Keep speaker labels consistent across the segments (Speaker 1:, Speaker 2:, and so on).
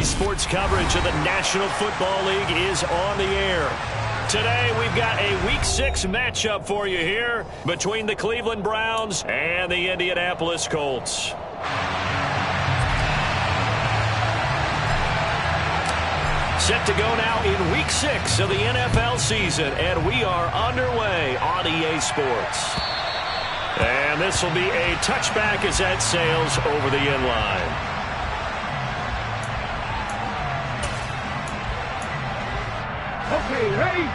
Speaker 1: Sports coverage of the National Football League is on the air. Today, we've got a Week 6 matchup for you here between the Cleveland Browns and the Indianapolis Colts. Set to go now in Week 6 of the NFL season, and we are underway on EA Sports. And this will be a touchback as that sails over the end line.
Speaker 2: Okay, ready?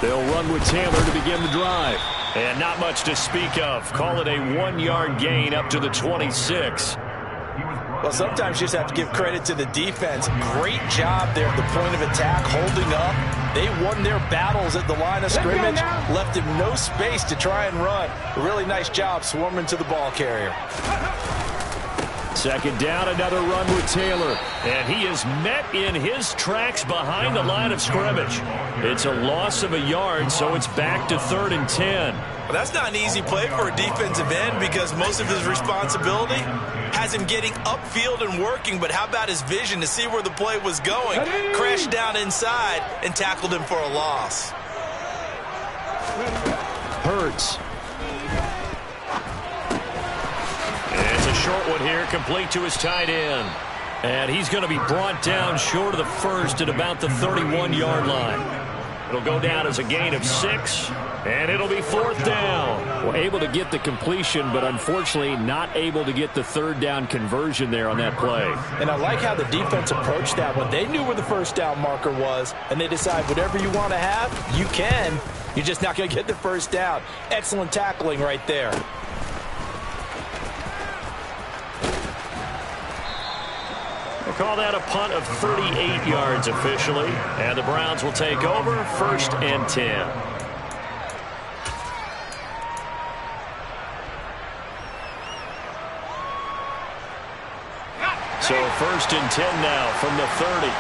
Speaker 1: They'll run with Taylor to begin the drive. And not much to speak of. Call it a 1-yard gain up to the 26.
Speaker 3: Well, sometimes you just have to give credit to the defense. Great job there at the point of attack, holding up. They won their battles at the line of scrimmage, left him no space to try and run. A really nice job swarming to the ball carrier.
Speaker 1: Second down, another run with Taylor. And he is met in his tracks behind the line of scrimmage. It's a loss of a yard, so it's back to 3rd and 10.
Speaker 3: Well, that's not an easy play for a defensive end because most of his responsibility has him getting upfield and working, but how about his vision to see where the play was going? Crashed down inside and tackled him for a loss.
Speaker 1: Hurts. It's a short one here, complete to his tight end. And he's going to be brought down short of the first at about the 31-yard line. It'll go down as a gain of 6, and it'll be 4th down.
Speaker 4: Well, able to get the completion, but unfortunately not able to get the 3rd down conversion there on that play.
Speaker 3: And I like how the defense approached that one. They knew where the 1st down marker was, and they decide whatever you want to have, you can. You're just not going to get the 1st down. Excellent tackling right there.
Speaker 1: We'll call that a punt of 38 yards officially. And the Browns will take over 1st and 10. So 1st and 10 now from the 30.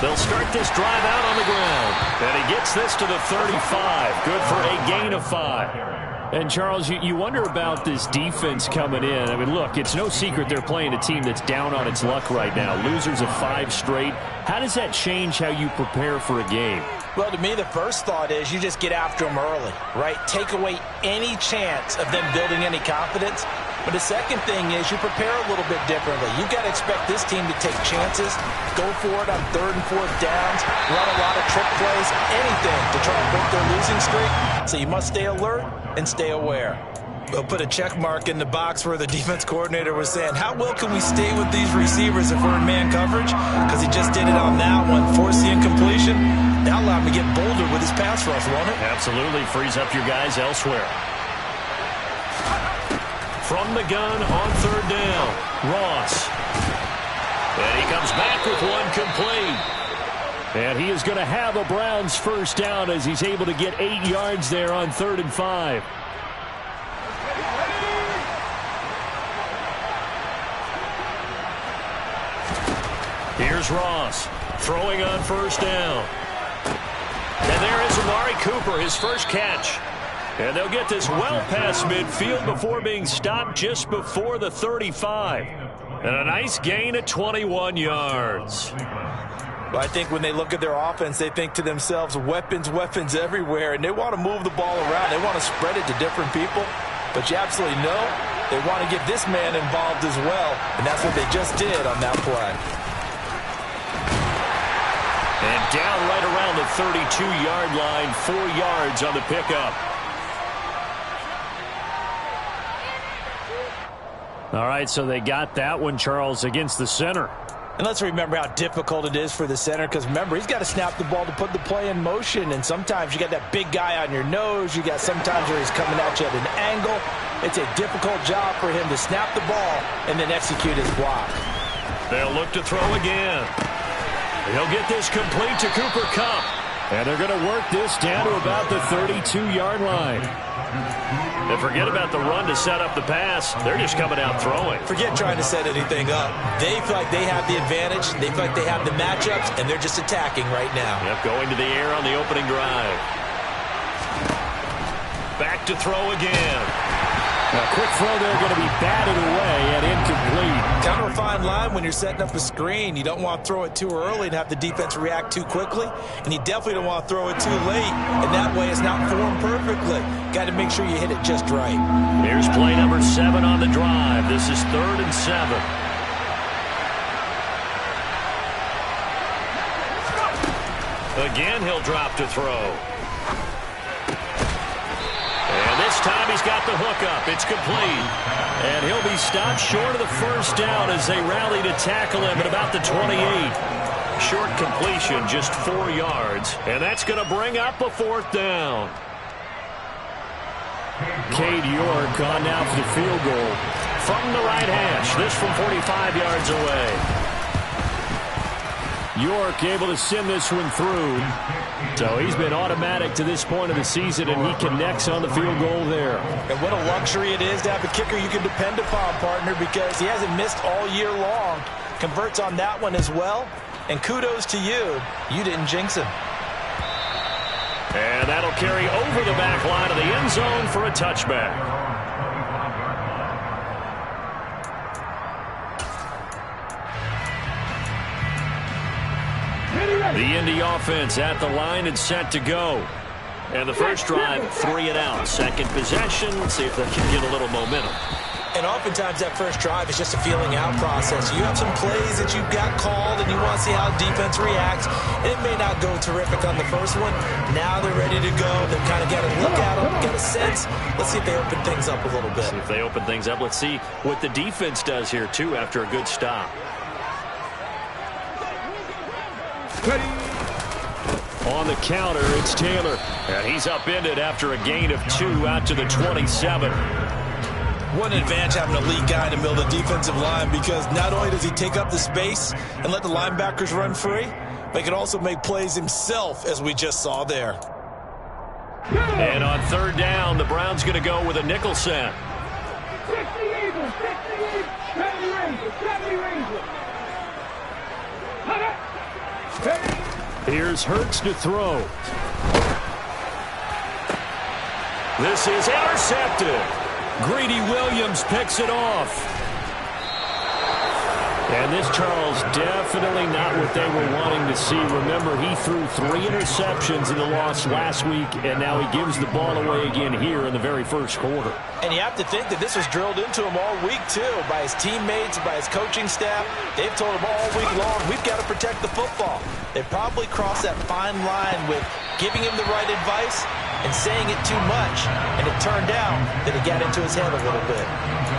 Speaker 1: They'll start this drive out on the ground. And he gets this to the 35. Good for a gain of 5.
Speaker 4: And, Charles, you wonder about this defense coming in. I mean, look, it's no secret they're playing a team that's down on its luck right now. Losers of 5 straight. How does that change how you prepare for a game?
Speaker 3: Well, to me, the first thought is you just get after them early, right? Take away any chance of them building any confidence. But the second thing is you prepare a little bit differently. You've got to expect this team to take chances, go for it on 3rd and 4th downs, run a lot of trick plays, anything to try and break their losing streak. So you must stay alert and stay aware. We'll put a check mark in the box where the defense coordinator was saying, how well can we stay with these receivers if we're in man coverage? Because he just did it on that one, forced the incompletion. That'll allow him to get bolder with his pass rush, won't it?
Speaker 1: Absolutely. Frees up your guys elsewhere. From the gun on 3rd down, Ross. And he comes back with one complete. And he is going to have a Browns 1st down as he's able to get 8 yards there on 3rd and 5. Here's Ross throwing on 1st down. And there is Amari Cooper, his first catch. And they'll get this well past midfield before being stopped just before the 35. And a nice gain at 21 yards.
Speaker 3: Well, I think when they look at their offense, they think to themselves, weapons, weapons everywhere, and they want to move the ball around. They want to spread it to different people. But you absolutely know they want to get this man involved as well, and that's what they just did on that play.
Speaker 1: And down right around the 32-yard line, 4 yards on the pickup.
Speaker 4: All right, so they got that one, Charles, against the center.
Speaker 3: And let's remember how difficult it is for the center, because remember, he's got to snap the ball to put the play in motion, and sometimes you got that big guy on your nose. You got sometimes where he's coming at you at an angle. It's a difficult job for him to snap the ball and then execute his block.
Speaker 1: They'll look to throw again. He'll get this complete to Cooper Kupp.
Speaker 4: And they're going to work this down to about the 32-yard line.
Speaker 1: And forget about the run to set up the pass. They're just coming out throwing.
Speaker 3: Forget trying to set anything up. They feel like they have the advantage. They feel like they have the matchups, and they're just attacking right now.
Speaker 1: Yep, going to the air on the opening drive. Back to throw again.
Speaker 4: A quick throw there going to be batted away and incomplete.
Speaker 3: Kind of a fine line when you're setting up a screen. You don't want to throw it too early and have the defense react too quickly, and you definitely don't want to throw it too late, and that way it's not formed perfectly. Got to make sure you hit it just right.
Speaker 1: Here's play number 7 on the drive. This is 3rd and 7. Again, he'll drop to throw. And this time he's got the hook up. It's complete.
Speaker 4: And he'll be stopped short of the first down as they rally to tackle him at about the 28.
Speaker 1: Short completion, just 4 yards. And that's going to bring up a 4th down.
Speaker 4: Cade York on now for the field goal.
Speaker 1: From the right hash, this from 45 yards away.
Speaker 4: York able to send this one through. So he's been automatic to this point of the season, and he connects on the field goal there.
Speaker 3: And what a luxury it is to have a kicker you can depend upon, partner, because he hasn't missed all year long. Converts on that one as well. And kudos to you. You didn't jinx him.
Speaker 1: And that'll carry over the back line of the end zone for a touchback. The Indy offense at the line and set to go. And the first drive, 3 and out. Second possession, let's see if they can get a little momentum.
Speaker 3: And oftentimes that first drive is just a feeling out process. You have some plays that you've got called and you want to see how defense reacts. And it may not go terrific on the first one. Now they're ready to go. They've kind of got to look at them, get a sense. Let's see if they open things up a little bit.
Speaker 1: See if they open things up. Let's see what the defense does here, too, after a good stop.
Speaker 4: On the counter, it's Taylor.
Speaker 1: And he's upended after a gain of 2 out to the 27.
Speaker 3: What an advantage having a lead guy in the middle of the defensive line, because not only does he take up the space and let the linebackers run free, but he can also make plays himself, as we just saw there.
Speaker 1: And on 3rd down, the Browns going to go with a nickel set.
Speaker 2: 60 Eagles, 70 Rangers, 70 Rangers.
Speaker 4: Here's Hurts to throw.
Speaker 1: This is intercepted.
Speaker 4: Greedy Williams picks it off. And this, Charles, definitely not what they were wanting to see. Remember, he threw 3 interceptions in the loss last week, and now he gives the ball away again here in the very first quarter.
Speaker 3: And you have to think that this was drilled into him all week, too, by his teammates, by his coaching staff. They've told him all week long, we've got to protect the football. They probably crossed that fine line with giving him the right advice and saying it too much, and it turned out that it got into his head a little bit.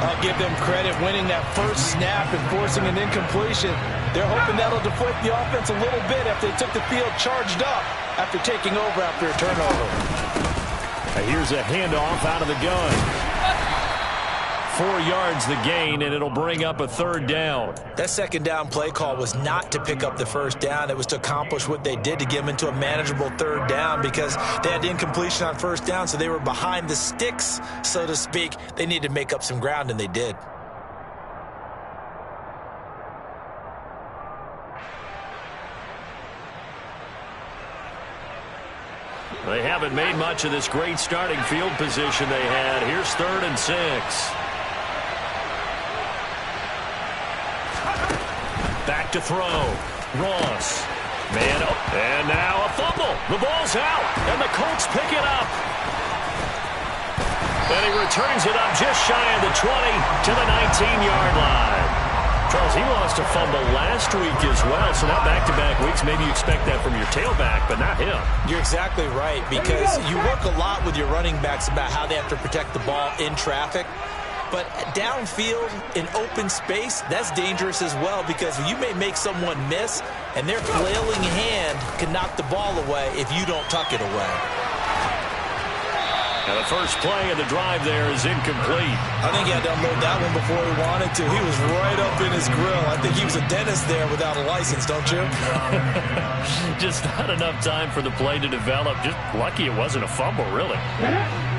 Speaker 3: I'll give them credit winning that first snap and forcing an incompletion. They're hoping that'll deflate the offense a little bit after they took the field charged up after taking over after a turnover.
Speaker 4: Here's a handoff out of the gun. 4 yards the gain, and it'll bring up a 3rd down.
Speaker 3: That second down play call was not to pick up the first down. It was to accomplish what they did, to get them into a manageable 3rd down, because they had incompletion on first down, so they were behind the sticks, so to speak. They needed to make up some ground, and they did.
Speaker 1: They haven't made much of this great starting field position they had. Here's 3rd and 6. Back to throw. Ross. Man up. And now a fumble. The ball's out. And the Colts pick it up. And he returns it up just shy of the 20 to the 19-yard line. Charles, he lost a fumble last week as well, so now back-to-back weeks, maybe you expect that from your tailback, but not him.
Speaker 3: You're exactly right, because you work a lot with your running backs about how they have to protect the ball in traffic. But downfield, in open space, that's dangerous as well, because you may make someone miss, and their flailing hand can knock the ball away if you don't tuck it away.
Speaker 1: And the first play of the drive there is incomplete.
Speaker 3: I think he had to unload that one before he wanted to. He was right up in his grill. I think he was a dentist there without a license, don't you?
Speaker 1: Just not enough time for the play to develop. Just lucky it wasn't a fumble, really.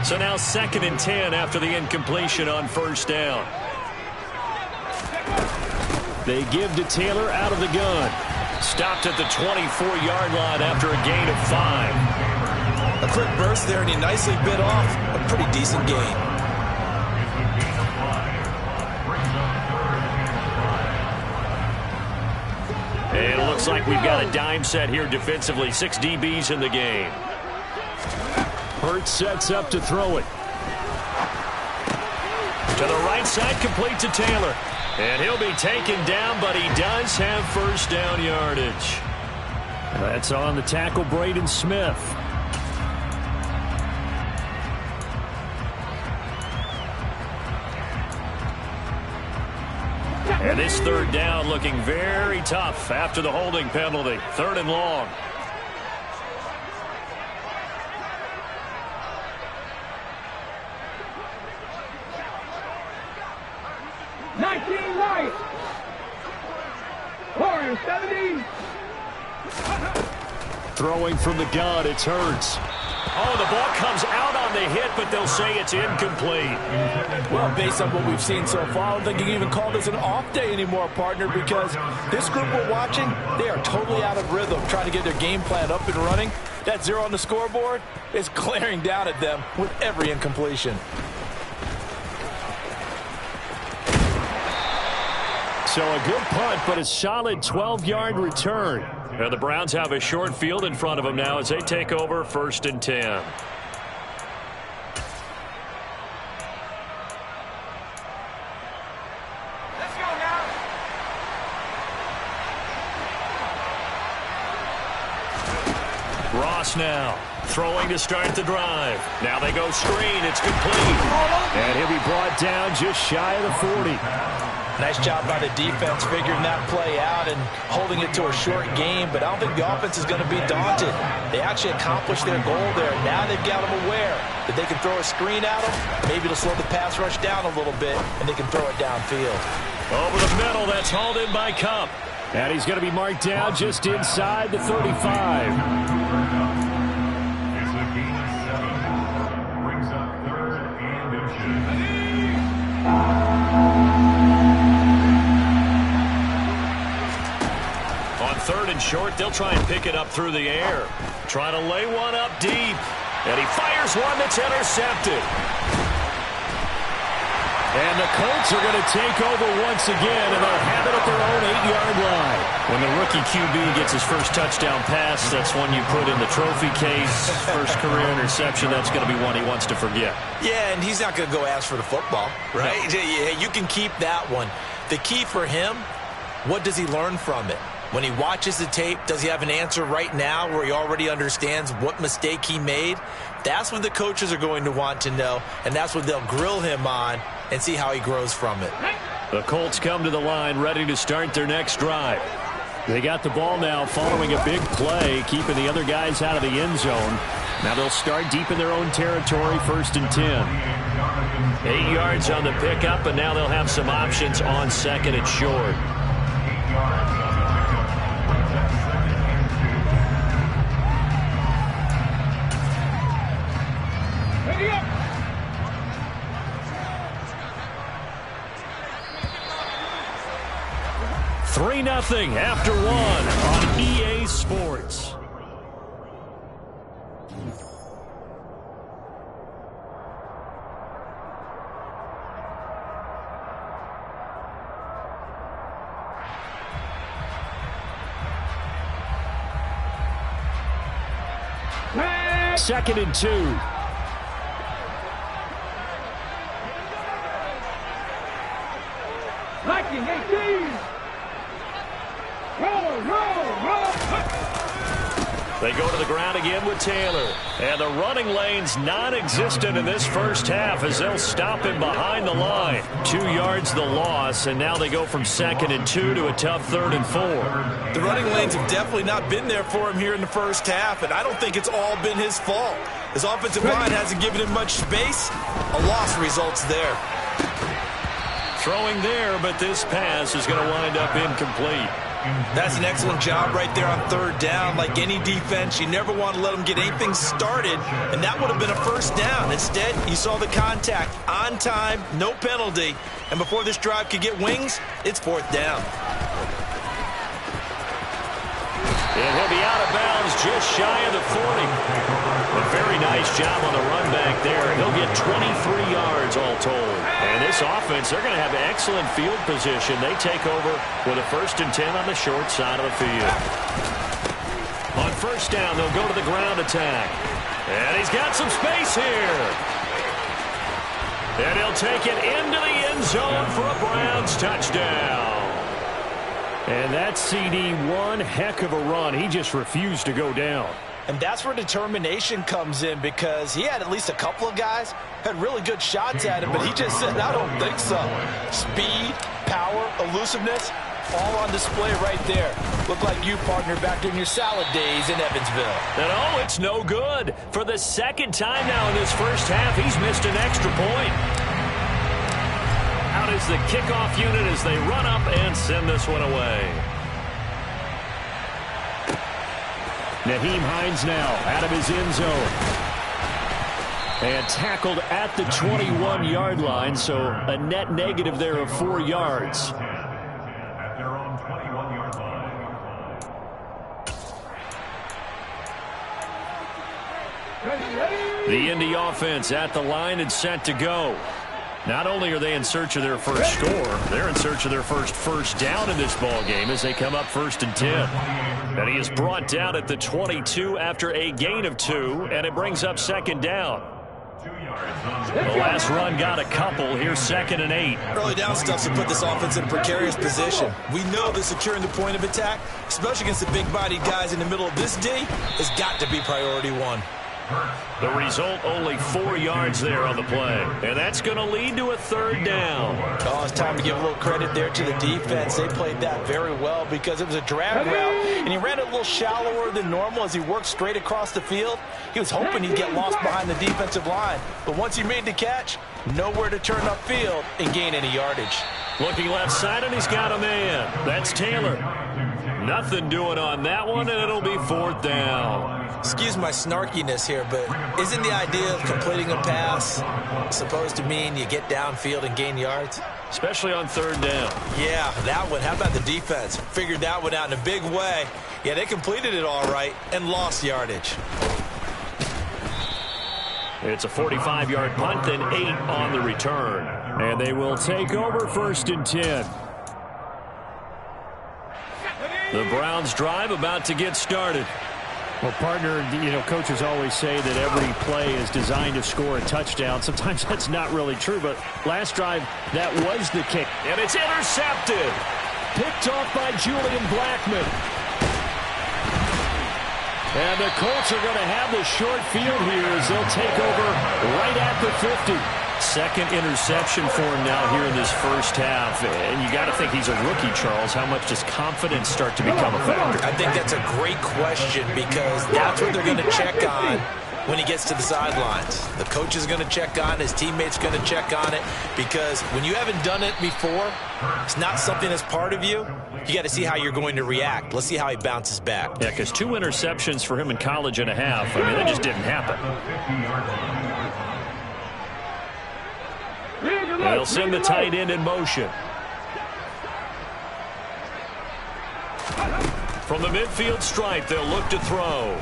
Speaker 1: So now 2nd and 10 after the incompletion on first down.
Speaker 4: They give to Taylor out of the gun.
Speaker 1: Stopped at the 24-yard line after a gain of 5.
Speaker 3: A quick burst there, and he nicely bit off a pretty decent gain.
Speaker 1: And it looks like we've got a dime set here defensively. 6 DBs in the game.
Speaker 4: Hurts sets up to throw it.
Speaker 1: To the right side, complete to Taylor. And he'll be taken down, but he does have first down yardage.
Speaker 4: That's on the tackle, Braden Smith.
Speaker 1: And this 3rd down looking very tough after the holding penalty. 3rd and long.
Speaker 2: Right. Warriors 70.
Speaker 4: Throwing from the gun, it's Hurts.
Speaker 1: Oh, the ball comes out on the hit, but they'll say it's incomplete.
Speaker 3: Well, based on what we've seen so far, I don't think you can even call this an off day anymore, partner, because this group we're watching, they are totally out of rhythm, trying to get their game plan up and running. That 0 on the scoreboard is glaring down at them with every incompletion.
Speaker 4: So a good punt, but a solid 12-yard return.
Speaker 1: And the Browns have a short field in front of them now as they take over 1st and 10.
Speaker 2: Let's go now.
Speaker 1: Ross now throwing to start the drive. Now they go screen. It's complete.
Speaker 4: And he'll be brought down just shy of the 40.
Speaker 3: Nice job by the defense figuring that play out and holding it to a short game, but I don't think the offense is going to be daunted. They actually accomplished their goal there. Now they've got them aware that they can throw a screen at them, maybe to slow the pass rush down a little bit, and they can throw it downfield.
Speaker 1: Over the middle, that's hauled in by Kupp.
Speaker 4: And he's going to be marked down just inside the 35.
Speaker 1: On 3rd and short, they'll try and pick it up through the air. Trying to lay one up deep. And he fires one that's intercepted.
Speaker 4: And the Colts are going to take over once again, and they'll have it at their own 8-yard line.
Speaker 1: When the rookie QB gets his first touchdown pass, that's one you put in the trophy case. First career interception, that's going to be one he wants to forget.
Speaker 3: Yeah, and he's not going to go ask for the football, right? No. Yeah, you can keep that one. The key for him, what does he learn from it? When he watches the tape, does he have an answer right now where he already understands what mistake he made? That's what the coaches are going to want to know, and that's what they'll grill him on and see how he grows from it.
Speaker 1: The Colts come to the line ready to start their next drive.
Speaker 4: They got the ball now following a big play, keeping the other guys out of the end zone. Now they'll start deep in their own territory, 1st and 10.
Speaker 1: 8 yards on the pickup, and now they'll have some options on 2nd and short.
Speaker 2: Ready up.
Speaker 1: Three 3-0 after one on EA Sports.
Speaker 4: Second and 2.
Speaker 2: Viking 18. Roll.
Speaker 1: They go to the ground again with Taylor. And the running lane's non-existent in this first half as they'll stop him behind the line. 2 yards the loss, and now they go from 2nd and 2 to a tough 3rd and 4.
Speaker 3: The running lanes have definitely not been there for him here in the first half, and I don't think it's all been his fault. His offensive line hasn't given him much space. A loss results there.
Speaker 1: Throwing there, but this pass is going to wind up incomplete.
Speaker 3: That's an excellent job right there on 3rd down. Like any defense, you never want to let them get anything started, and that would have been a first down. Instead, you saw the contact on time, no penalty, and before this drive could get wings, it's 4th down.
Speaker 1: And he'll be out of bounds just shy of the 40. A very nice job on the run back there. He'll get 23 yards all told. And this offense, they're going to have excellent field position. They take over with a 1st and 10 on the short side of the field. On 1st down, they'll go to the ground attack. And he's got some space here. And he'll take it into the end zone for a Browns touchdown. And that CD, one heck of a run. He just refused to go down.
Speaker 3: And that's where determination comes in, because he had at least a couple of guys had really good shots at him, but he just said, I don't think so. Speed, power, elusiveness, all on display right there. Look like you, partner, back during your salad days in Evansville.
Speaker 1: And oh, it's no good. For the 2nd time now in this first half, he's missed an extra point. Out is the kickoff unit as they run up and send this one away.
Speaker 4: Nyheim Hines now out of his end zone. And tackled at the 21-yard line, so a net negative there of 4 yards.
Speaker 5: At their own 21-yard line.
Speaker 1: The Indy offense at the line and set to go. Not only are they in search of their first score, they're in search of their first down in this ball game as they come up 1st and 10. And he is brought down at the 22 after a gain of 2, and it brings up 2nd down. The last run got a couple. Here's 2nd and 8.
Speaker 3: Early down stuff to put this offense in a precarious position. We know that securing the point of attack, especially against the big-bodied guys in the middle of this D, has got to be priority 1.
Speaker 1: The result, only 4 yards there on the play. And that's going to lead to a 3rd down.
Speaker 3: Oh, it's time to give a little credit there to the defense. They played that very well because it was a drag route, and he ran it a little shallower than normal as he worked straight across the field. He was hoping he'd get lost behind the defensive line. But once he made the catch, nowhere to turn upfield and gain any yardage.
Speaker 1: Looking left side, and he's got a man. That's Taylor. Nothing doing on that one, and it'll be 4th down.
Speaker 3: Excuse my snarkiness here, but isn't the idea of completing a pass supposed to mean you get downfield and gain yards?
Speaker 1: Especially on 3rd down.
Speaker 3: Yeah, that one. How about the defense? Figured that one out in a big way. Yeah, they completed it all right and lost yardage.
Speaker 1: It's a 45-yard punt, then 8 on the return.
Speaker 4: And they will take over 1st and 10.
Speaker 1: The Browns drive about to get started.
Speaker 4: Well, partner, coaches always say that every play is designed to score a touchdown. Sometimes that's not really true, but last drive, that was the kick.
Speaker 1: And it's intercepted.
Speaker 4: Picked off by Julian Blackmon. And the Colts are going to have the short field here as they'll take over right at the 50.
Speaker 1: 2nd interception for him now here in this first half. And you got to think he's a rookie, Charles. How much does confidence start to become a factor?
Speaker 3: I think that's a great question because that's what they're going to check on when he gets to the sidelines. The coach is going to check on it. His teammates going to check on it because when you haven't done it before, it's not something that's part of you. You got to see how you're going to react. Let's see how he bounces back.
Speaker 1: Yeah, because 2 interceptions for him in college and a half. I mean, that just didn't happen. They'll send the tight end in motion. From the midfield stripe, they'll look to throw.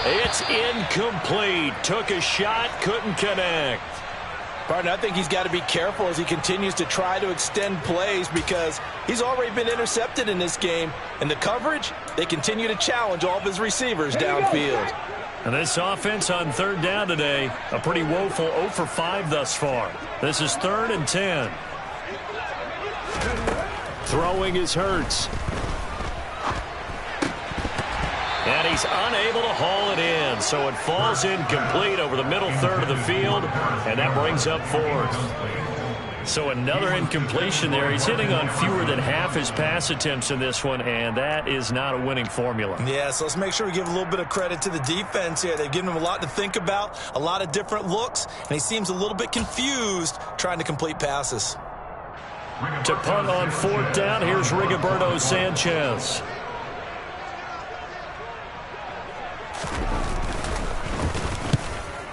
Speaker 1: It's incomplete. Took a shot, couldn't connect.
Speaker 3: Partner, I think he's got to be careful as he continues to try to extend plays because he's already been intercepted in this game. And the coverage, they continue to challenge all of his receivers downfield.
Speaker 1: And this offense on 3rd down today, a pretty woeful 0 for 5 thus far. This is 3rd and 10.
Speaker 4: Throwing is Hurts.
Speaker 1: And he's unable to haul it in, so it falls incomplete over the middle third of the field, and that brings up fourth. So another incompletion there. He's hitting on fewer than half his pass attempts in this one, and that is not a winning formula.
Speaker 3: Yeah, so let's make sure we give a little bit of credit to the defense here. They've given him a lot to think about, a lot of different looks, and he seems a little bit confused trying to complete passes.
Speaker 1: To punt on fourth down, here's Rigoberto Sanchez.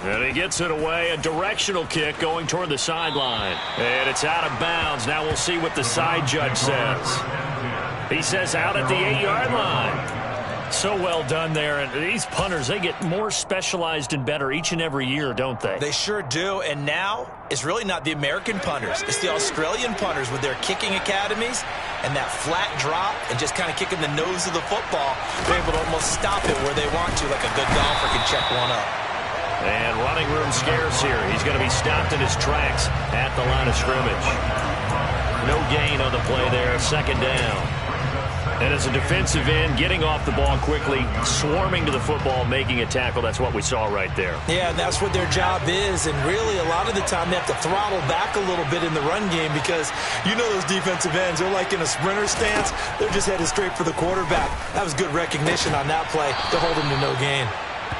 Speaker 1: And he gets it away, a directional kick going toward the sideline. And it's out of bounds. Now we'll see what the side judge says. He says out at the 8-yard line. So well done there. And these punters, they get more specialized and better each and every year, don't they?
Speaker 3: They sure do. And now it's really not the American punters. It's the Australian punters with their kicking academies and that flat drop and just kind of kicking the nose of the football. They're able to almost stop it where they want to, like a good golfer can check one up.
Speaker 1: And running room scarce here. He's going to be stopped in his tracks at the line of scrimmage. No gain on the play there. Second down. And as a defensive end, getting off the ball quickly, swarming to the football, making a tackle. That's what we saw right there.
Speaker 3: Yeah, and that's what their job is. And really, a lot of the time, they have to throttle back a little bit in the run game because you know those defensive ends, they're like in a sprinter stance. They're just headed straight for the quarterback. That was good recognition on that play to hold him to no gain.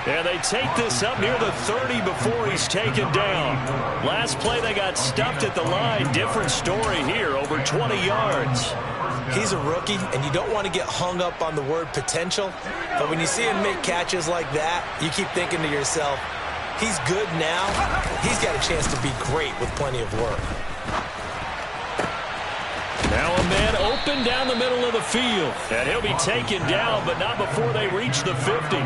Speaker 1: And they take this up near the 30 before he's taken down. Last play, they got stuffed at the line. Different story here, over 20 yards.
Speaker 3: He's a rookie, and you don't want to get hung up on the word potential. But when you see him make catches like that, you keep thinking to yourself, he's good now. He's got a chance to be great with plenty of work.
Speaker 1: Now a man open down the middle of the field. And he'll be taken down, but not before they reach the 50.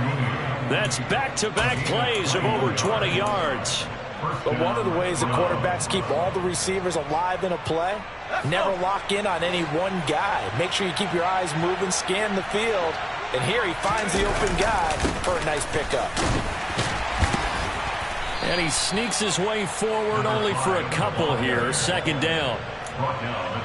Speaker 1: That's back-to-back plays of over 20 yards.
Speaker 3: But one of the ways the quarterbacks keep all the receivers alive in a play, never lock in on any one guy. Make sure you keep your eyes moving, scan the field. And here he finds the open guy for a nice pickup.
Speaker 1: And he sneaks his way forward only for a couple here. Second down.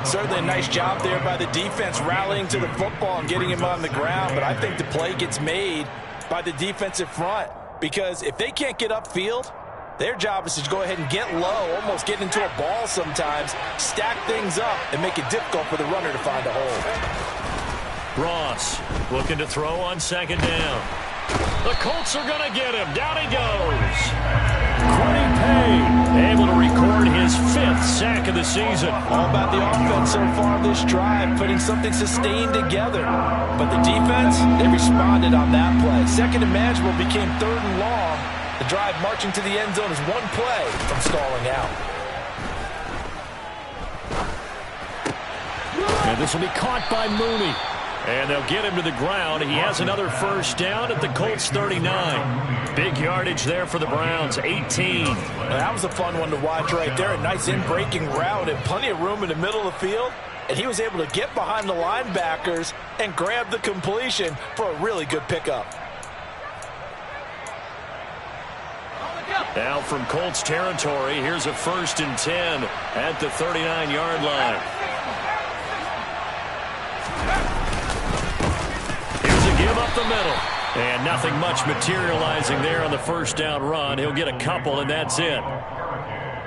Speaker 3: Certainly a nice job there by the defense rallying to the football and getting him on the ground. But I think the play gets made by the defensive front, because if they can't get upfield, their job is to go ahead and get low, almost get into a ball sometimes, stack things up, and make it difficult for the runner to find a hole.
Speaker 1: Ross looking to throw on second down. The Colts are going to get him. Down he goes. Quiddy Pay able to record his 5th sack of the season.
Speaker 3: All about the offense so far this drive, putting something sustained together. But the defense, they responded on that play. Second and manageable became 3rd and long. The drive marching to the end zone is one play from stalling out.
Speaker 1: And this will be caught by Mooney. And they'll get him to the ground. He has another first down at the Colts 39. Big yardage there for the Browns, 18.
Speaker 3: Well, that was a fun one to watch right there. A nice in-breaking route and plenty of room in the middle of the field. And he was able to get behind the linebackers and grab the completion for a really good pickup.
Speaker 1: Now from Colts territory, here's a 1st and 10 at the 39-yard line. Give up the middle. And nothing much materializing there on the first down run. He'll get a couple, and that's it.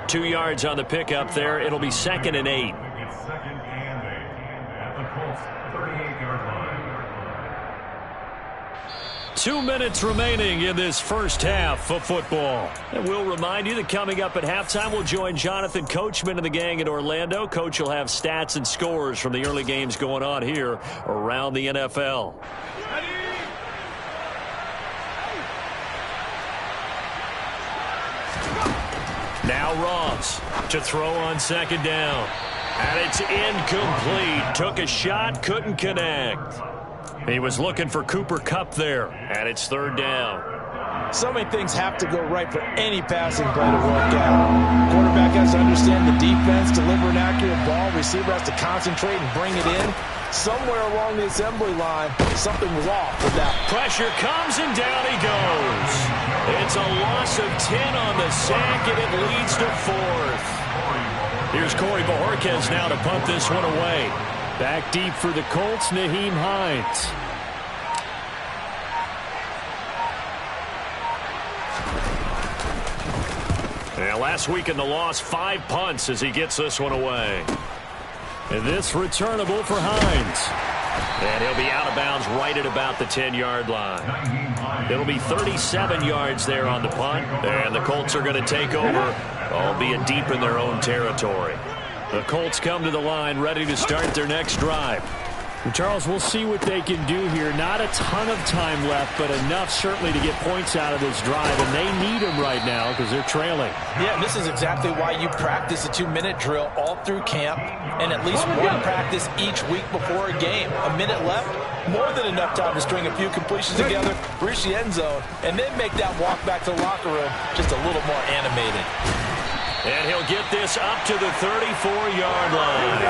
Speaker 1: 2 yards on the pickup there. It'll be 2nd and 8.
Speaker 5: It's 2nd and 8 at the Colts 38-yard line.
Speaker 1: 2 minutes remaining in this first half of football. And we'll remind you that coming up at halftime, we'll join Jonathan Coachman and the gang in Orlando. Coach will have stats and scores from the early games going on here around the NFL. Now Ross to throw on second down. And it's incomplete. Took a shot, couldn't connect. He was looking for Cooper Kupp there. And it's 3rd down.
Speaker 3: So many things have to go right for any passing play to work out. Quarterback has to understand the defense, deliver an accurate ball. Receiver has to concentrate and bring it in. Somewhere along the assembly line, something was off with that.
Speaker 1: Pressure comes, and down he goes. It's a loss of 10 on the sack, and it leads to 4th. Here's Corey Bojorquez now to punt this one away.
Speaker 4: Back deep for the Colts, Nyheim Hines.
Speaker 1: And last week in the loss, 5 punts as he gets this one away.
Speaker 4: And this returnable for Hines.
Speaker 1: And he'll be out of bounds right at about the 10-yard line. It'll be 37 yards there on the punt. And the Colts are going to take over, albeit deep in their own territory.
Speaker 4: The Colts come to the line ready to start their next drive. Charles, we'll see what they can do here. Not a ton of time left, but enough certainly to get points out of this drive, and they need them right now because they're trailing.
Speaker 3: Yeah, and this is exactly why you practice a 2-minute drill all through camp and at least one practice each week before a game. A minute left, more than enough time to string a few completions together, reach the end zone, and then make that walk back to the locker room just a little more animated.
Speaker 1: And he'll get this up to the 34-yard line.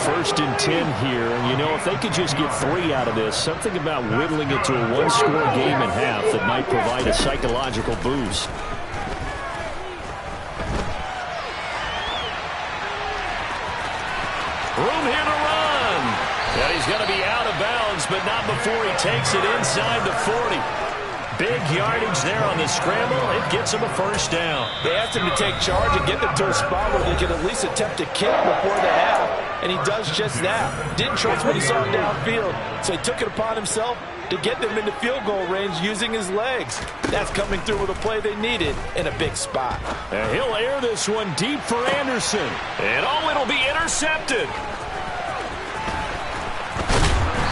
Speaker 4: First and 10 here. And, you know, if they could just get 3 out of this, something about whittling it to a 1-score game and half that might provide a psychological boost.
Speaker 1: Room here to run. And he's going to be out of bounds, but not before he takes it inside the 40. Big yardage there on the scramble. It gets him a first down.
Speaker 3: They asked him to take charge and get them to a spot where they could at least attempt to kick before the half, and he does just that. Didn't trust what he saw downfield, so he took it upon himself to get them into field goal range using his legs. That's coming through with a play they needed in a big spot.
Speaker 4: And he'll air this one deep for Anderson.
Speaker 1: And it'll be intercepted.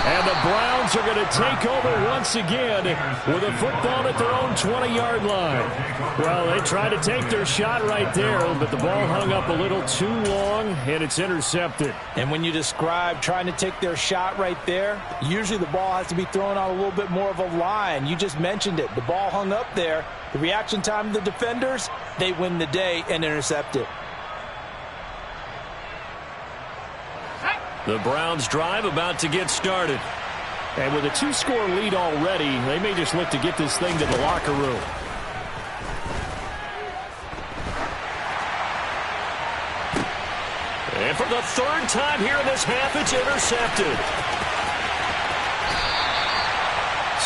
Speaker 4: And the Browns are going to take over once again with a football at their own 20-yard line. Well, they tried to take their shot right there, but the ball hung up a little too long, and it's intercepted.
Speaker 3: And when you describe trying to take their shot right there, usually the ball has to be thrown on a little bit more of a line. You just mentioned it. The ball hung up there. The reaction time of the defenders, they win the day and intercept it.
Speaker 1: The Browns drive about to get started.
Speaker 4: And with a 2-score lead already, they may just look to get this thing to the locker room.
Speaker 1: And for the 3rd time here in this half, it's intercepted.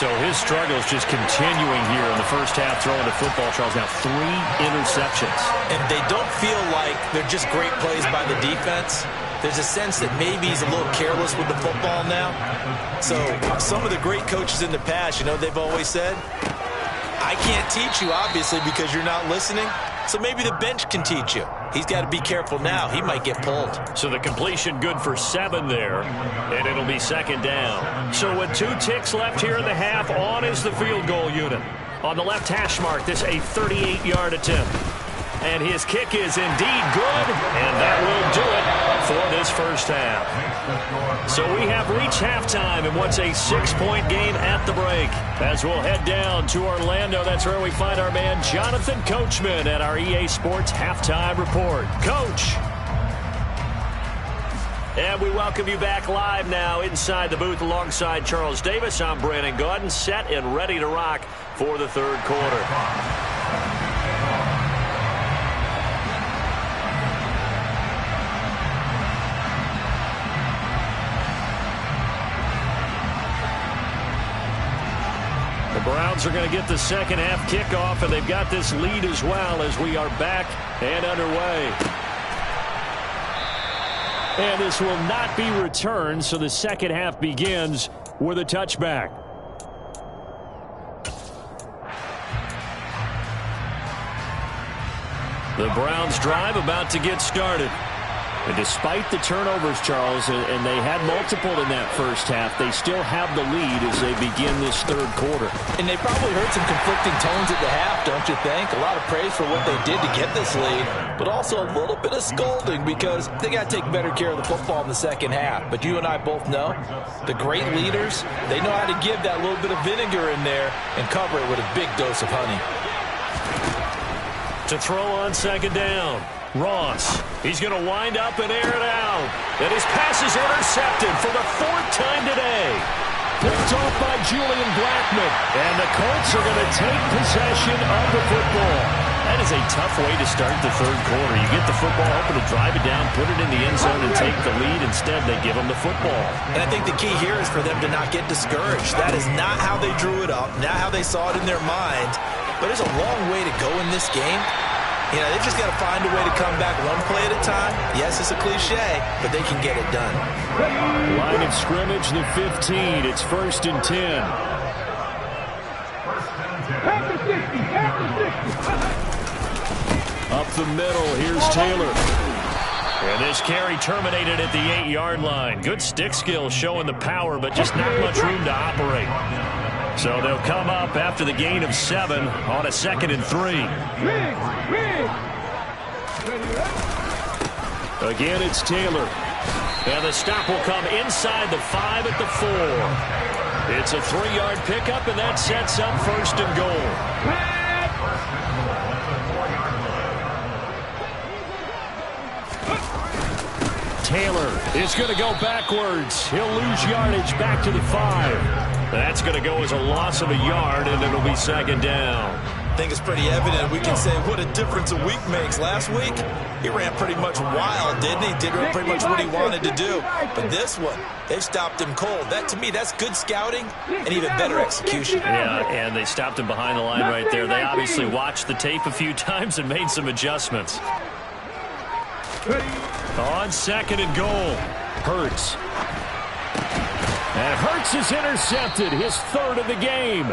Speaker 4: So his struggles just continuing here in the first half throwing the football, Charles. Now 3 interceptions.
Speaker 3: And they don't feel like they're just great plays by the defense. There's a sense that maybe he's a little careless with the football now. So some of the great coaches in the past, you know, they've always said, I can't teach you, obviously, because you're not listening. So maybe the bench can teach you. He's got to be careful now. He might get pulled.
Speaker 1: So the completion good for 7 there, and it'll be 2nd down. So with 2 ticks left here in the half, on is the field goal unit. On the left hash mark, this a 38-yard attempt. And his kick is indeed good, and that will do it for this first half. So we have reached halftime in what's a 6-point game at the break. As we'll head down to Orlando, that's where we find our man Jonathan Coachman at our EA Sports Halftime Report. Coach! And we welcome you back live now inside the booth alongside Charles Davis. I'm Brandon Gaudin, set and ready to rock for the 3rd quarter. The Browns are going to get the second half kickoff, and they've got this lead as well as we are back and underway.
Speaker 4: And this will not be returned, so the second half begins with a touchback.
Speaker 1: The Browns drive about to get started.
Speaker 4: And despite the turnovers, Charles, and they had multiple in that first half, they still have the lead as they begin this 3rd quarter.
Speaker 3: And they probably heard some conflicting tones at the half, don't you think? A lot of praise for what they did to get this lead, but also a little bit of scolding because they got to take better care of the football in the second half. But you and I both know the great leaders, they know how to give that little bit of vinegar in there and cover it with a big dose of honey.
Speaker 1: To throw on 2nd down. Ross, he's going to wind up and air it out. And his pass is intercepted for the 4th time today.
Speaker 4: Picked off by Julian Blackmon.
Speaker 1: And the Colts are going to take possession of the football. That is a tough way to start the third quarter. You get the football, hoping to drive it down, put it in the end zone, and take the lead. Instead, they give them the football.
Speaker 3: And I think the key here is for them to not get discouraged. That is not how they drew it up, not how they saw it in their minds. But there's a long way to go in this game. You know, they've just got to find a way to come back one play at a time. Yes, it's a cliche, but they can get it done.
Speaker 4: Line of scrimmage, the 15. It's 1st and 10. Up the middle, here's Taylor.
Speaker 1: And this carry terminated at the 8-yard line. Good stick skills showing the power, but just not much room to operate. So they'll come up after the gain of 7 on a 2nd and 3.
Speaker 4: Again, it's Taylor.
Speaker 1: And the stop will come inside the 5 at the 4. It's a 3-yard pickup, and that sets up 1st and goal.
Speaker 4: Taylor is going to go backwards. He'll lose yardage back to the 5.
Speaker 1: That's going to go as a loss of a yard, and it'll be 2nd down.
Speaker 3: I think it's pretty evident. We can say what a difference a week makes. Last week, he ran pretty much wild, didn't he? Did pretty much what he wanted to do. But this one, they stopped him cold. That, to me, that's good scouting and even better execution.
Speaker 1: Yeah, and they stopped him behind the line right there. They obviously watched the tape a few times and made some adjustments. On 2nd and goal, Hurts.
Speaker 4: And Hurts is intercepted, his 3rd of the game.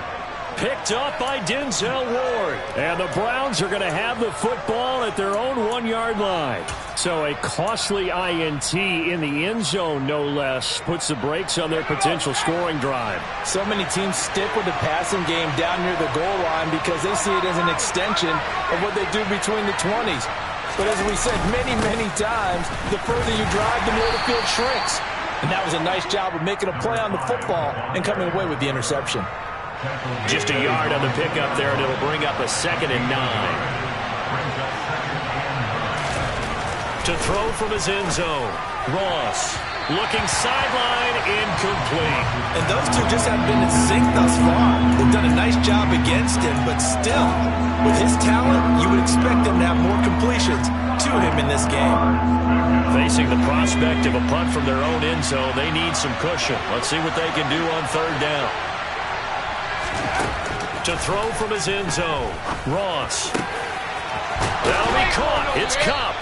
Speaker 1: Picked up by Denzel Ward.
Speaker 4: And the Browns are going to have the football at their own 1-yard line. So a costly INT in the end zone, no less, puts the brakes on their potential scoring drive.
Speaker 3: So many teams stick with the passing game down near the goal line because they see it as an extension of what they do between the 20s. But as we said many, many times, the further you drive, the more the field shrinks. And that was a nice job of making a play on the football and coming away with the interception.
Speaker 1: Just a yard on the pickup there, and it'll bring up a 2nd and 9. To throw from his end zone, Ross. Looking sideline, incomplete.
Speaker 3: And those two just haven't been in sync thus far. They've done a nice job against him, but still, with his talent, you would expect them to have more completions to him in this game.
Speaker 1: Facing the prospect of a punt from their own end zone, they need some cushion. Let's see what they can do on 3rd down. To throw from his end zone, Ross. That'll be caught. It's Kupp.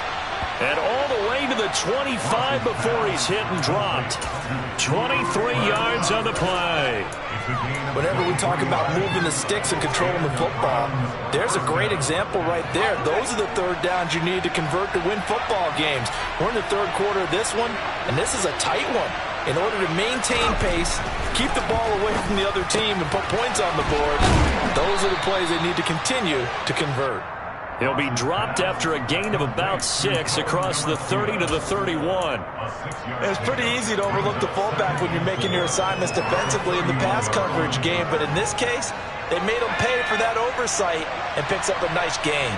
Speaker 1: And all the way to the 25 before he's hit and dropped. 23 yards on the play.
Speaker 3: Whenever we talk about moving the sticks and controlling the football, there's a great example right there. Those are the 3rd downs you need to convert to win football games. We're in the 3rd quarter of this one, and this is a tight one. In order to maintain pace, keep the ball away from the other team, and put points on the board, those are the plays they need to continue to convert.
Speaker 1: He'll be dropped after a gain of about 6 across the 30 to the 31.
Speaker 3: It's pretty easy to overlook the fullback when you're making your assignments defensively in the pass coverage game, but in this case, they made him pay for that oversight and picks up a nice gain.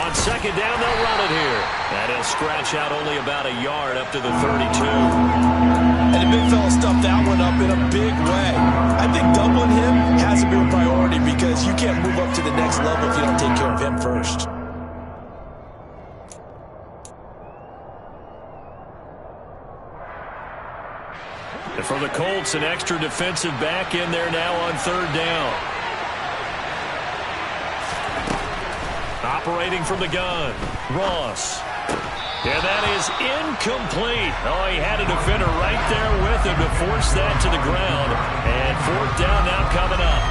Speaker 1: On 2nd down, they'll run it here. And he'll scratch out only about a yard up to the 32.
Speaker 3: And the big fella stuffed that one up in a big way. I think doubling him has to be a priority because you can't move up to the next level if you don't take care of him first.
Speaker 1: And for the Colts, an extra defensive back in there now on 3rd down. Operating from the gun, Ross. And that is incomplete. Oh, he had a defender right there with him to force that to the ground. And 4th down now coming up.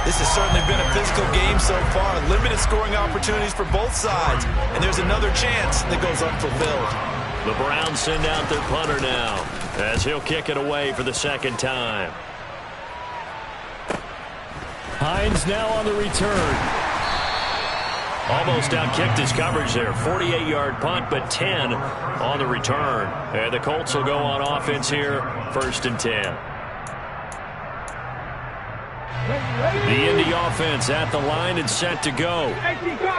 Speaker 3: This has certainly been a physical game so far. Limited scoring opportunities for both sides. And there's another chance that goes unfulfilled.
Speaker 1: The Browns send out their punter now as he'll kick it away for the 2nd time.
Speaker 4: Hines now on the return.
Speaker 1: Almost outkicked his coverage there. 48-yard punt, but 10 on the return. And the Colts will go on offense here, 1st and 10. The Indy offense at the line and set to go.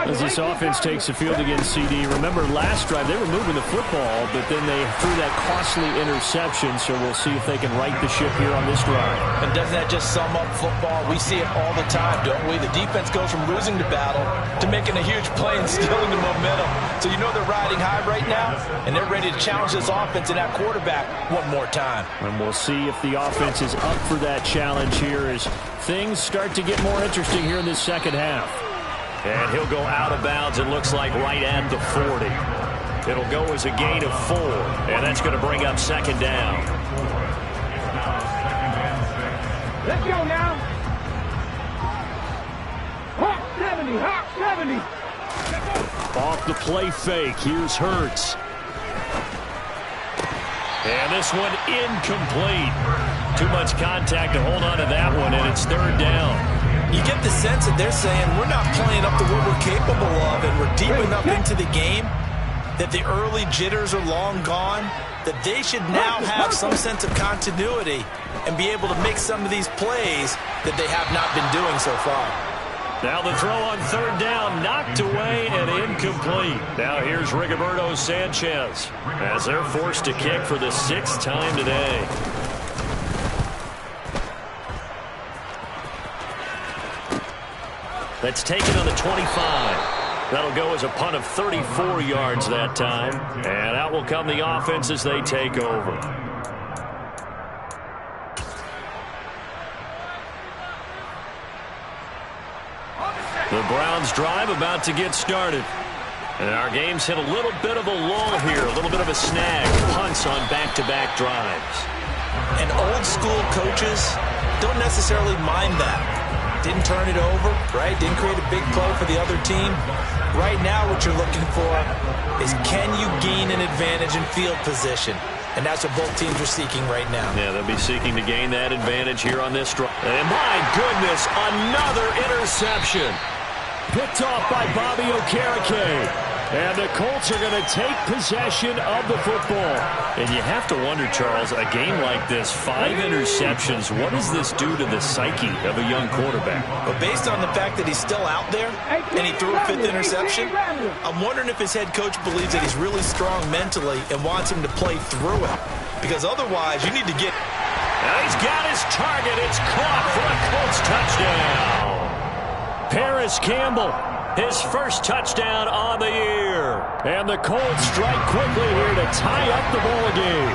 Speaker 4: As this offense takes the field against CD, remember last drive they were moving the football, but then they threw that costly interception, so we'll see if they can right the ship here on this drive.
Speaker 3: And doesn't that just sum up football? We see it all the time, don't we? The defense goes from losing the battle to making a huge play and stealing the momentum. So you know they're riding high right now, and they're ready to challenge this offense and that quarterback one more time.
Speaker 4: And we'll see if the offense is up for that challenge here as things start to get more interesting here in this second half.
Speaker 1: And he'll go out of bounds, it looks like, right at the 40. It'll go as a gain of 4, and that's going to bring up second down.
Speaker 2: Let's go now. Hawk 70, Hawk 70.
Speaker 4: Off the play fake, here's Hurts.
Speaker 1: And this one incomplete. Too much contact to hold on to that one, and it's third down.
Speaker 3: You get the sense that they're saying we're not playing up to what we're capable of, and we're deep enough into the game that the early jitters are long gone, that they should now have some sense of continuity and be able to make some of these plays that they have not been doing so far.
Speaker 1: Now the throw on third down, knocked away and incomplete. Now here's Rigoberto Sanchez as they're forced to kick for the 6th time today. That's taken on the 25. That'll go as a punt of 34 yards that time. And out will come the offense as they take over. The Browns drive about to get started. And our game's hit a little bit of a lull here, a little bit of a snag. Punts on back-to-back drives.
Speaker 3: And old school coaches don't necessarily mind that. Didn't turn it over, right? Didn't create a big play for the other team. Right now what you're looking for is can you gain an advantage in field position? And that's what both teams are seeking right now.
Speaker 1: Yeah, they'll be seeking to gain that advantage here on this drive. And my goodness, another interception.
Speaker 4: Picked off by Bobby Okereke. And the Colts are going to take possession of the football.
Speaker 1: And you have to wonder, Charles, a game like this, 5 interceptions, what does this do to the psyche of a young quarterback?
Speaker 3: But based on the fact that he's still out there and he threw a 5th interception, I'm wondering if his head coach believes that he's really strong mentally and wants him to play through it. Because otherwise, you need to get...
Speaker 1: Now he's got his target. It's caught for a Colts touchdown.
Speaker 4: Paris Campbell, his first touchdown on the year. And the Colts strike quickly here to tie up the ball game.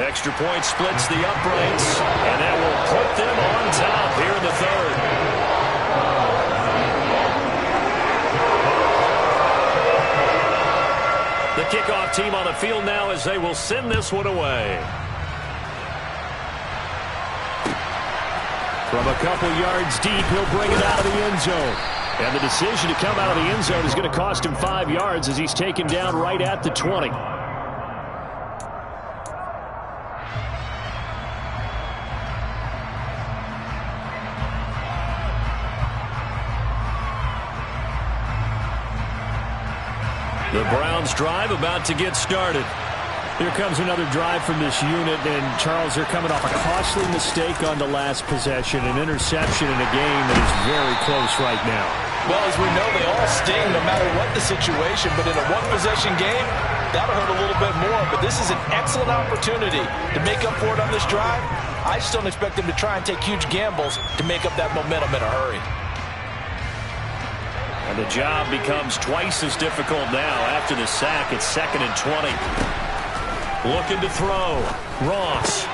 Speaker 1: Extra point splits the uprights, and that will put them on top here in the 3rd. The kickoff team on the field now as they will send this one away.
Speaker 4: From a couple yards deep, he'll bring it out of the end zone. And the decision to come out of the end zone is going to cost him 5 yards as he's taken down right at the 20.
Speaker 1: The Browns drive about to get started.
Speaker 4: Here comes another drive from this unit, and Charles, they're coming off a costly mistake on the last possession, an interception in a game that is very close right now.
Speaker 3: Well, as we know, they all sting no matter what the situation, but in a one-possession game, that'll hurt a little bit more. But this is an excellent opportunity to make up for it on this drive. I just don't expect them to try and take huge gambles to make up that momentum in a hurry.
Speaker 1: And the job becomes twice as difficult now after the sack. It's 2nd and 20. Looking to throw. Ross.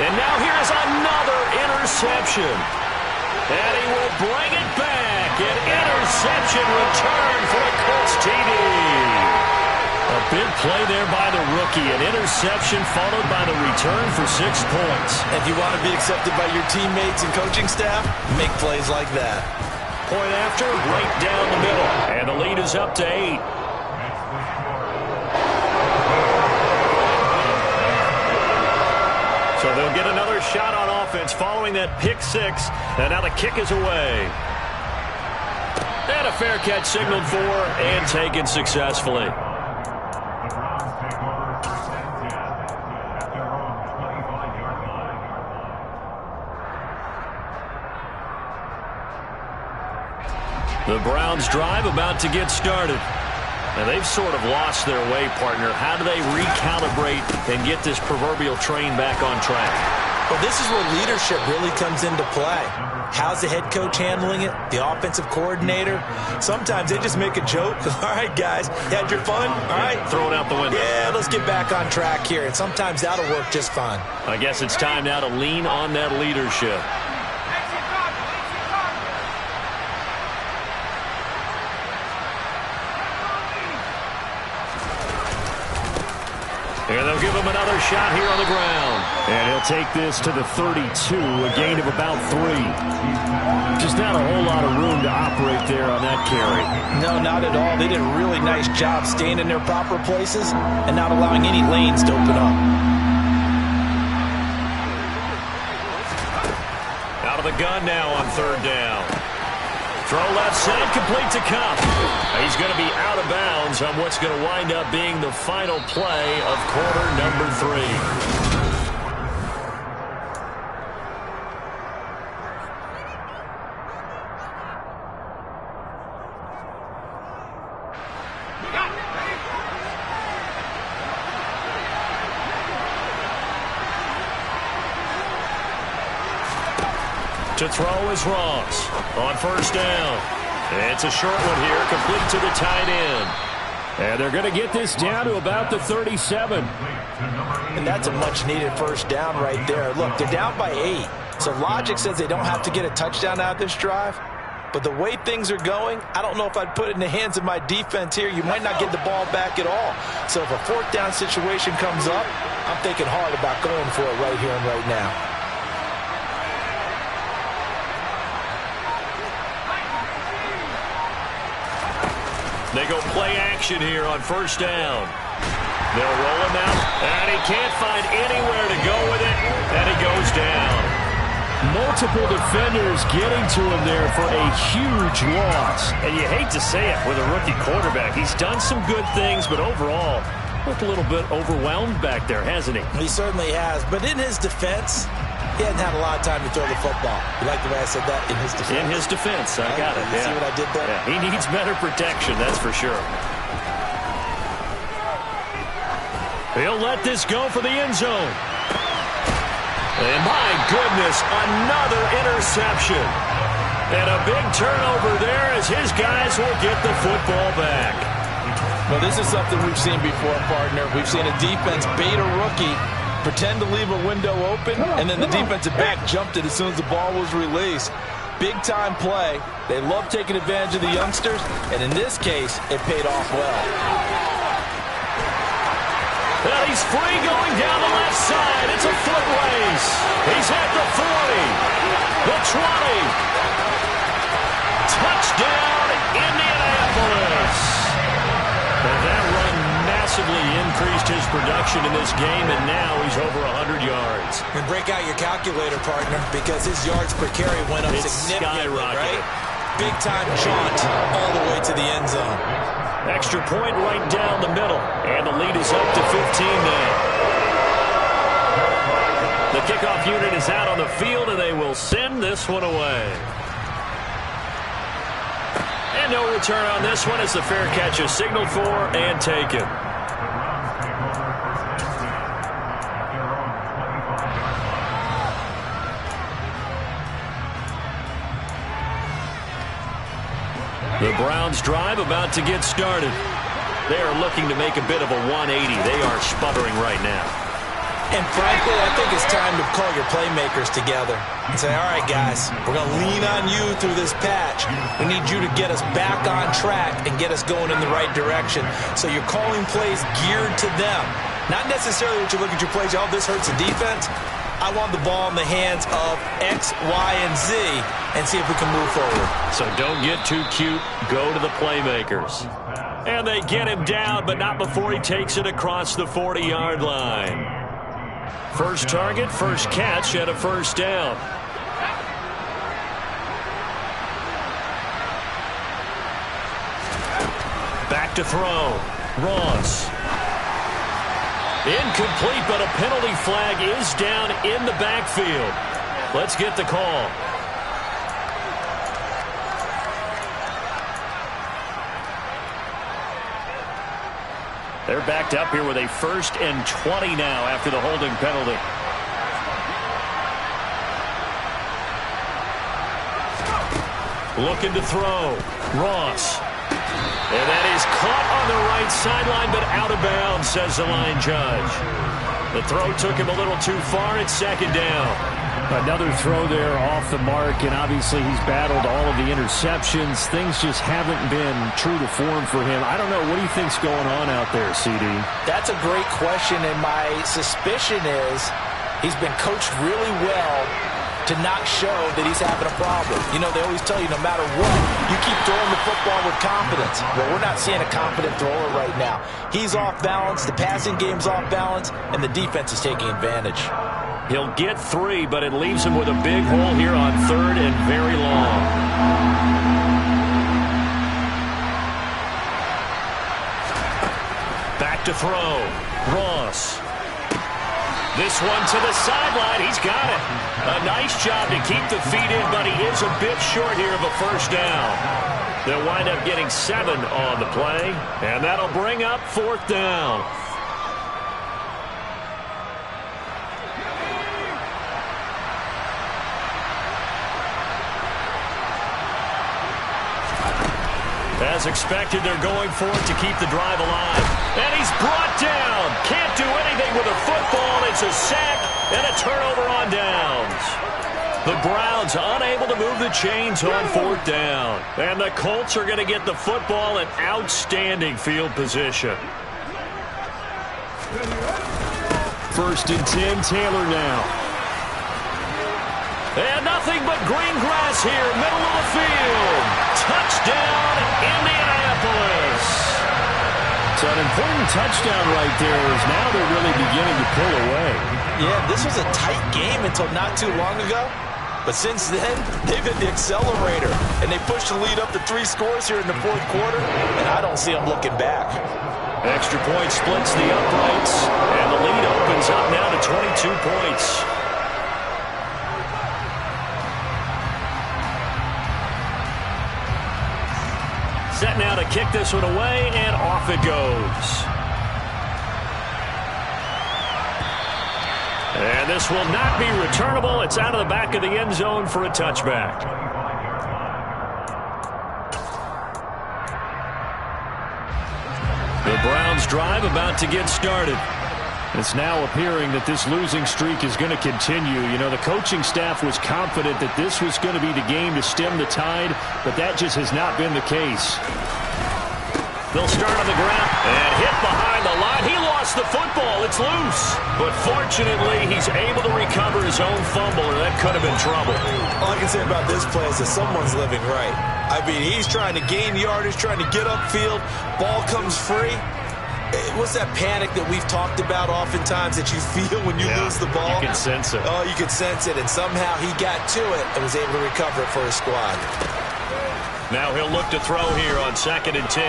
Speaker 1: And now here's another interception. And he will bring it back. An interception return for a Colts TD. A big play there by the rookie. An interception followed by the return for 6 points.
Speaker 3: If you want to be accepted by your teammates and coaching staff, make plays like that.
Speaker 1: Point after, right down the middle. And the lead is up to 8. So they'll get another shot on offense following that pick 6. And now the kick is away. And a fair catch signaled for and taken successfully. The Browns drive about to get started. And they've sort of lost their way, partner. How do they recalibrate and get this proverbial train back on track?
Speaker 3: Well, this is where leadership really comes into play. How's the head coach handling it? The offensive coordinator? Sometimes they just make a joke. All right, guys, you had your fun? All right.
Speaker 1: Throw it out the window.
Speaker 3: Yeah, let's get back on track here. And sometimes that'll work just fine.
Speaker 1: I guess it's time now to lean on that leadership. And they'll give him another shot here on the ground.
Speaker 4: And he'll take this to the 32, a gain of about 3. Just not a whole lot of room to operate there on that carry.
Speaker 3: No, not at all. They did a really nice job staying in their proper places and not allowing any lanes to open up.
Speaker 1: Out of the gun now on 3rd down. Throw left side, complete to Kupp. He's going to be out of bounds on what's going to wind up being the final play of quarter number 3. To throw is Ross on 1st down. It's a short one here, complete to the tight end.
Speaker 4: And they're going to get this down to about the 37.
Speaker 3: And that's a much-needed 1st down right there. Look, they're down by 8. So logic says they don't have to get a touchdown out of this drive. But the way things are going, I don't know if I'd put it in the hands of my defense here. You might not get the ball back at all. So if a 4th down situation comes up, I'm thinking hard about going for it right here and right now.
Speaker 1: They go play action here on 1st down. They'll roll him out, and he can't find anywhere to go with it, and he goes down.
Speaker 4: Multiple defenders getting to him there for a huge loss.
Speaker 1: And you hate to say it with a rookie quarterback. He's done some good things, but overall, looked a little bit overwhelmed back there, hasn't he?
Speaker 3: He certainly has, but in his defense, he hadn't had a lot of time to throw the football. You like the way I said that? In his defense.
Speaker 1: In his defense, I got it.
Speaker 3: You see what I did there?
Speaker 1: Yeah, he needs better protection, that's for sure. He'll let this go for the end zone. And my goodness, another interception. And a big turnover there as his guys will get the football back.
Speaker 3: Well, this is something we've seen before, partner. We've seen a defense bait a rookie, pretend to leave a window open, and then the defensive back jumped it as soon as the ball was released. Big-time play. They love taking advantage of the youngsters, and in this case, it paid off well.
Speaker 1: Well, he's free going down the left side. It's a foot race. He's at the 40, the 20. Touchdown, Indianapolis. And that run massively increased his production in this game, and now he's over 100 yards.
Speaker 3: And break out your calculator, partner, because his yards per carry went up significantly, right? Big-time jaunt all the way to the end zone.
Speaker 1: Extra point right down the middle, and the lead is up to 15 now. The kickoff unit is out on the field, and they will send this one away. And no return on this one as the fair catch is signaled for and taken. The Browns drive about to get started. They are looking to make a bit of a 180. They are sputtering right now.
Speaker 3: And frankly, I think it's time to call your playmakers together and say, all right, guys, we're going to lean on you through this patch. We need you to get us back on track and get us going in the right direction. So you're calling plays geared to them. Not necessarily what you look at your plays, oh, this hurts the defense. I want the ball in the hands of X, Y, and Z and see if we can move forward.
Speaker 1: So don't get too cute. Go to the playmakers. And they get him down, but not before he takes it across the 40-yard line. First target, first catch, and a 1st down. Back to throw. Ross. Incomplete, but a penalty flag is down in the backfield. Let's get the call.
Speaker 4: They're backed up here with a 1st and 20 now after the holding penalty. Looking to throw. Ross. And that is caught on the right sideline, but out of bounds, says the line judge. The throw took him a little too far. It's 2nd down.
Speaker 6: Another throw there off the mark, and obviously he's battled all of the interceptions. Things just haven't been true to form for him. I don't know. What do you think's going on out there, CD?
Speaker 3: That's a great question, and my suspicion is he's been coached really well to not show that he's having a problem. You know, they always tell you no matter what, you keep throwing the football with confidence. Well, we're not seeing a confident thrower right now. He's off balance, the passing game's off balance, and the defense is taking advantage.
Speaker 4: He'll get 3, but it leaves him with a big hole here on 3rd and very long. Back to throw. Ross. This one to the sideline. He's got it. A nice job to keep the feet in, but he is a bit short here of a 1st down. They'll wind up getting 7 on the play, and that'll bring up 4th down. As expected, they're going for it to keep the drive alive. And he's brought down. Can't do anything with a football. It's a sack and a turnover on downs. The Browns unable to move the chains on 4th down. And the Colts are going to get the football in outstanding field position.
Speaker 6: 1st and 10, Taylor now.
Speaker 4: And nothing but green grass here, middle of the field. Touchdown, Indianapolis.
Speaker 6: So an important touchdown right there is now they're really beginning to pull away.
Speaker 3: Yeah, this was a tight game until not too long ago. But since then, they've hit the accelerator. And they pushed the lead up to 3 scores here in the 4th quarter. And I don't see them looking back.
Speaker 4: Extra point splits the uprights. And the lead opens up now to 22 points. Set now to kick this one away, and off it goes. And this will not be returnable. It's out of the back of the end zone for a touchback. The Browns drive about to get started.
Speaker 6: It's now appearing that this losing streak is going to continue. You know, the coaching staff was confident that this was going to be the game to stem the tide, but that just has not been the case.
Speaker 4: They'll start on the ground and hit behind the line. He lost the football. It's loose. But fortunately, he's able to recover his own fumble, or that could have been trouble.
Speaker 3: All I can say about this play is that someone's living right. I mean, he's trying to gain yardage, trying to get upfield. Ball comes free. What's that panic that we've talked about oftentimes that you feel when you lose the ball?
Speaker 4: You can sense it.
Speaker 3: Oh, you can sense it, and somehow he got to it and was able to recover it for his squad.
Speaker 4: Now he'll look to throw here on 2nd and 10.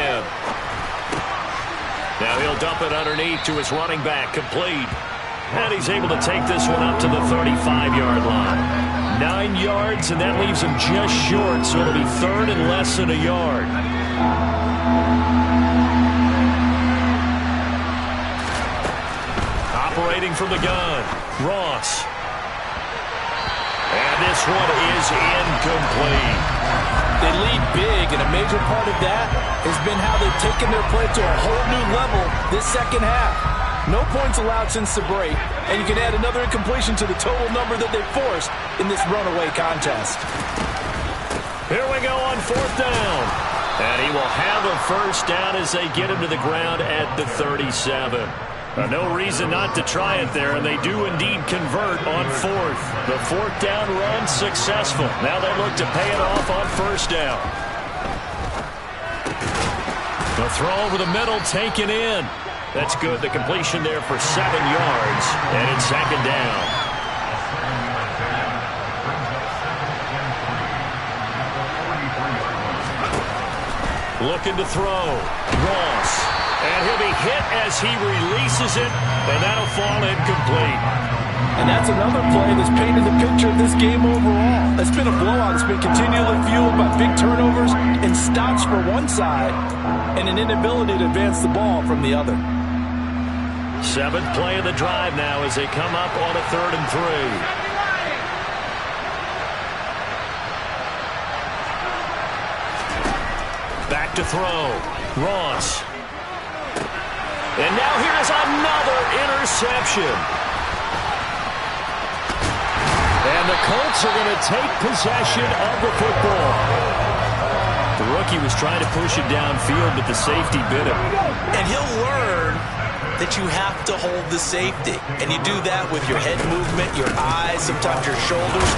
Speaker 4: Now he'll dump it underneath to his running back, complete. And he's able to take this one up to the 35-yard line. 9 yards, and that leaves him just short, so it'll be 3rd and less than a yard. Operating from the gun, Ross. And this one is incomplete.
Speaker 3: They lead big, and a major part of that has been how they've taken their play to a whole new level this 2nd half. No points allowed since the break, and you can add another incompletion to the total number that they've forced in this runaway contest.
Speaker 4: Here we go on 4th down. And he will have a 1st down as they get him to the ground at the 37. No reason not to try it there, and they do indeed convert on 4th. The 4th down run successful. Now they look to pay it off on 1st down. The throw over the middle taken in. That's good. The completion there for 7 yards, and it's 2nd down. Looking to throw. Ross. And he'll be hit as he releases it, and that'll fall incomplete.
Speaker 3: And that's another play that's painted the picture of this game overall. It's been a blowout. It's been continually fueled by big turnovers and stops for one side and an inability to advance the ball from the other.
Speaker 1: Seventh play of the drive now as they come up on a 3rd and 3. Back to throw. Ross. And now here's another interception. And the Colts are going to take possession of the football. The rookie was trying to push it downfield, but the safety bit him.
Speaker 3: And he'll learn that you have to hold the safety. And you do that with your head movement, your eyes, sometimes your shoulders.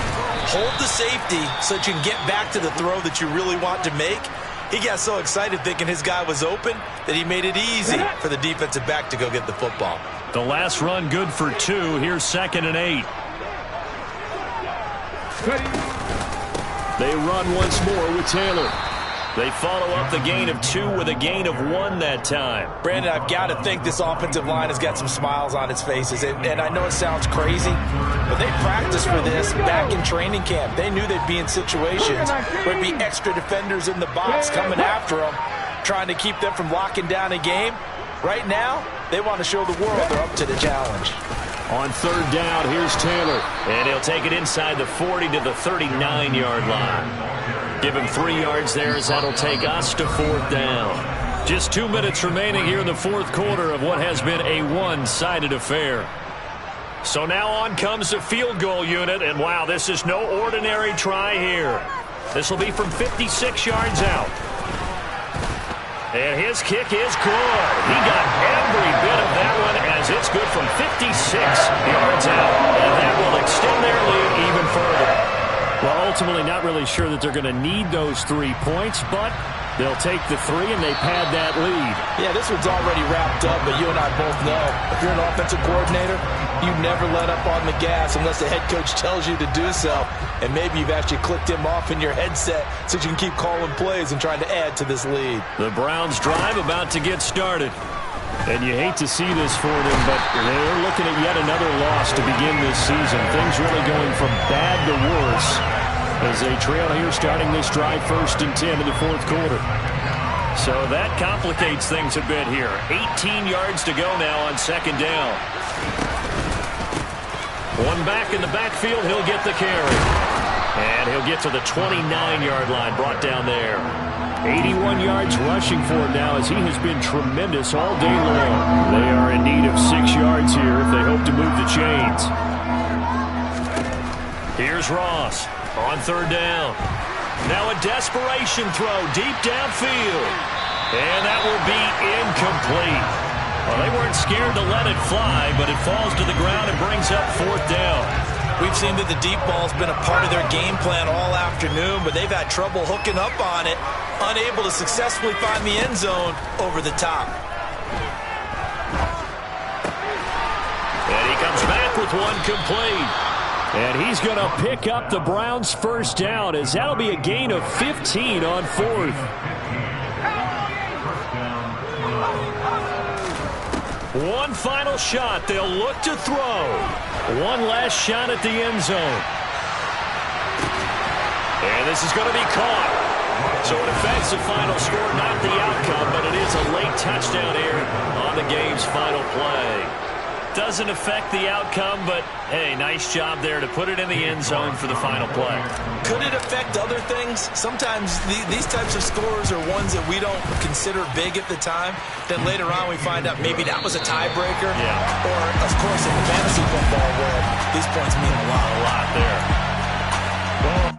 Speaker 3: Hold the safety so that you can get back to the throw that you really want to make. He got so excited thinking his guy was open that he made it easy for the defensive back to go get the football.
Speaker 1: The last run good for 2. Here's 2nd and 8. They run once more with Taylor. They follow up the gain of 2 with a gain of 1 that time.
Speaker 3: Brandon, I've got to think this offensive line has got some smiles on its faces. And I know it sounds crazy, but they practiced for this back in training camp. They knew they'd be in situations where there'd be extra defenders in the box coming after them, trying to keep them from locking down a game. Right now, they want to show the world they're up to the challenge.
Speaker 1: On 3rd down, here's Taylor. And he'll take it inside the 40 to the 39-yard line. Give him 3 yards there as that'll take us to 4th down. Just 2 minutes remaining here in the 4th quarter of what has been a one-sided affair. So now on comes the field goal unit, and wow, this is no ordinary try here. This will be from 56 yards out. And his kick is good. He got every bit of that one as it's good from 56 yards out. And that will extend their lead even further.
Speaker 6: Well, ultimately not really sure that they're going to need those 3 points, but they'll take the 3 and they pad that lead.
Speaker 3: Yeah, this one's already wrapped up, but you and I both know if you're an offensive coordinator, you never let up on the gas unless the head coach tells you to do so. And maybe you've actually clicked him off in your headset so you can keep calling plays and trying to add to this lead.
Speaker 1: The Browns drive about to get started.
Speaker 6: And you hate to see this for them, but they're looking at yet another loss to begin this season. Things really going from bad to worse as they trail here starting this drive 1st and 10 in the 4th quarter.
Speaker 1: So that complicates things a bit here. 18 yards to go now on 2nd down. One back in the backfield, he'll get the carry. And he'll get to the 29-yard line, brought down there.
Speaker 6: 81 yards rushing for him now as he has been tremendous all day long. They are in need of 6 yards here if they hope to move the chains.
Speaker 1: Here's Ross on 3rd down. Now a desperation throw deep downfield. And that will be incomplete. Well, they weren't scared to let it fly, but it falls to the ground and brings up 4th down.
Speaker 3: We've seen that the deep ball's been a part of their game plan all afternoon, but they've had trouble hooking up on it, unable to successfully find the end zone over the top.
Speaker 1: And he comes back with one complete.
Speaker 6: And he's going to pick up the Browns' 1st down as that'll be a gain of 15 on 4th.
Speaker 1: One final shot. They'll look to throw. One last shot at the end zone. And this is going to be caught. So it affects the final score, not the outcome, but it is a late touchdown here on the game's final play. Doesn't affect the outcome, but, hey, nice job there to put it in the end zone for the final play.
Speaker 3: Could it affect other things? Sometimes these types of scores are ones that we don't consider big at the time. Then later on we find out maybe that was a tiebreaker.
Speaker 1: Yeah.
Speaker 3: Or, of course, in the fantasy football world, these points mean a lot.
Speaker 1: A lot there. Well,